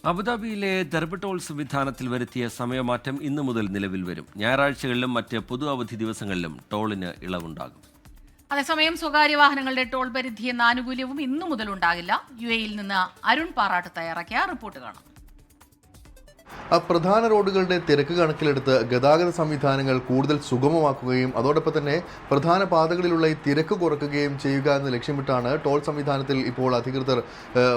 അബുദാബിയിലെ ദർബ് ടോൾ സംവിധാനത്തിൽ വരുത്തിയ സമയമാറ്റം ഇന്നു മുതൽ നിലവിൽ വരും. ഞായറാഴ്ചകളിലും മറ്റ് പൊതു അവധി ദിവസങ്ങളിലും ടോളിന് ഇളവുണ്ടാകും. അതേസമയം സ്വകാര്യ വാഹനങ്ങളുടെ ടോൾ പരിധി എന്ന ആനുകൂല്യവും ഇന്നു മുതൽ ഉണ്ടാകില്ല. യുഎഇയിൽ നിന്ന് അരുൺ പാറാട്ട് തയ്യാറാക്കിയ റിപ്പോർട്ട് കാണാം. പ്രധാന റോഡുകളുടെ തിരക്ക് കണക്കിലെടുത്ത് ഗതാഗത സംവിധാനങ്ങൾ കൂടുതൽ സുഗമമാക്കുകയും അതോടൊപ്പം തന്നെ പ്രധാന പാതകളിലുള്ള ഈ തിരക്ക് കുറയ്ക്കുകയും ചെയ്യുക എന്ന് ലക്ഷ്യമിട്ടാണ് ടോൾ സംവിധാനത്തിൽ ഇപ്പോൾ അധികൃതർ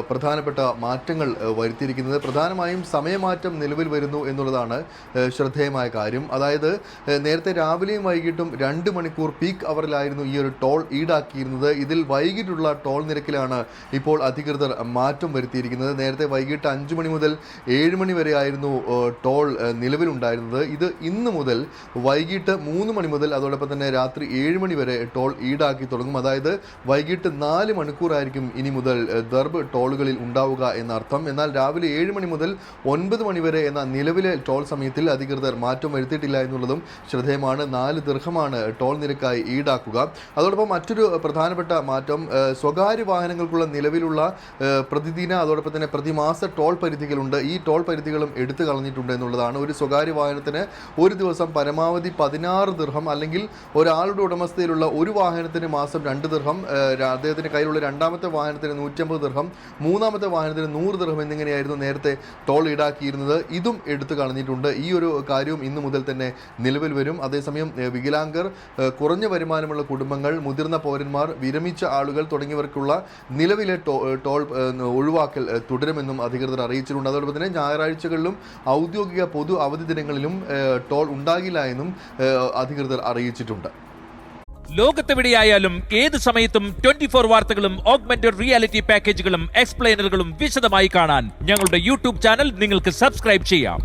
പ്രധാനപ്പെട്ട മാറ്റങ്ങൾ വരുത്തിയിരിക്കുന്നത്. പ്രധാനമായും സമയമാറ്റം നിലവിൽ വരുന്നു എന്നുള്ളതാണ് ശ്രദ്ധേയമായ കാര്യം. അതായത് നേരത്തെ രാവിലെയും വൈകിട്ടും 2 മണിക്കൂർ പീക്ക് അവറിലായിരുന്നു ഈ ഒരു ടോൾ ഈടാക്കിയിരുന്നത്. ഇതിൽ വൈകിട്ടുള്ള ടോൾ നിരക്കിലാണ് ഇപ്പോൾ അധികൃതർ മാറ്റം വരുത്തിയിരിക്കുന്നത്. നേരത്തെ വൈകിട്ട് 5 മണി മുതൽ 7 മണി വരെ ആയിരുന്നു ടോൾ നിലവിലുണ്ടായിരുന്നത്. ഇത് ഇന്ന് മുതൽ വൈകിട്ട് 3 മണി മുതൽ അതോടൊപ്പം തന്നെ രാത്രി 7 മണി വരെ ടോൾ ഈടാക്കി തുടങ്ങും. അതായത് വൈകിട്ട് 4 മണിക്കൂറായിരിക്കും ഇനി മുതൽ ദർബ് ടോളുകളിൽ ഉണ്ടാവുക എന്നർത്ഥം. എന്നാൽ രാവിലെ 7 മണി മുതൽ 9 മണി വരെ എന്ന നിലവിലെ ടോൾ സമയത്തിൽ അധികൃതർ മാറ്റം വരുത്തിയിട്ടില്ല എന്നുള്ളതും ശ്രദ്ധേയമാണ്. 4 ദിർഹമാണ് ടോൾ നിരക്കായി ഈടാക്കുക. അതോടൊപ്പം മറ്റൊരു പ്രധാനപ്പെട്ട മാറ്റം സ്വകാര്യ വാഹനങ്ങൾക്കുള്ള നിലവിലുള്ള പ്രതിദിന അതോടൊപ്പം തന്നെ പ്രതിമാസ ടോൾ പരിധികളുണ്ട്. ഈ ടോൾ പരിധികളും എടുത്തു കളഞ്ഞിട്ടുണ്ട് എന്നുള്ളതാണ്. ഒരു സ്വകാര്യ വാഹനത്തിന് ഒരു ദിവസം പരമാവധി 16 ദിർഹം, അല്ലെങ്കിൽ ഒരാളുടെ ഉടമസ്ഥയിലുള്ള ഒരു വാഹനത്തിന് മാസം 2 ദിർഹം, അദ്ദേഹത്തിന്റെ കയ്യിലുള്ള രണ്ടാമത്തെ വാഹനത്തിന് 150 ദിർഹം, മൂന്നാമത്തെ വാഹനത്തിന് 100 ദിർഹം എന്നിങ്ങനെയായിരുന്നു നേരത്തെ ടോൾ ഈടാക്കിയിരുന്നത്. ഇതും എടുത്തു കളഞ്ഞിട്ടുണ്ട്. ഈ ഒരു കാര്യവും ഇന്നു മുതൽ തന്നെ നിലവിൽ വരും. അതേസമയം വികലാംഗർ, കുറഞ്ഞ വരുമാനമുള്ള കുടുംബങ്ങൾ, മുതിർന്ന പൗരന്മാർ, വിരമിച്ച ആളുകൾ തുടങ്ങിയവർക്കുള്ള നിലവിലെ ടോൾ ഒഴിവാക്കൽ തുടരുമെന്നും അധികൃതർ അറിയിച്ചിട്ടുണ്ട്. അതോടൊപ്പം തന്നെ ഞായറാഴ്ചകളിലും ഔദ്യോഗിക പൊതു അവധി ദിനങ്ങളിലും ടോൾ ഉണ്ടാകില്ല എന്നും അധികൃതർ അറിയിച്ചിട്ടുണ്ട്. ലോകത്തെവിടെയായാലും ഏത് സമയത്തും 24 വാർത്തകളും ഓഗ്മെന്റഡ് റിയാലിറ്റി പാക്കേജുകളും എക്സ്പ്ലെയിനറുകളും വിശദമായി കാണാൻ ഞങ്ങളുടെ യൂട്യൂബ് ചാനൽ നിങ്ങൾക്ക് സബ്സ്ക്രൈബ് ചെയ്യാം.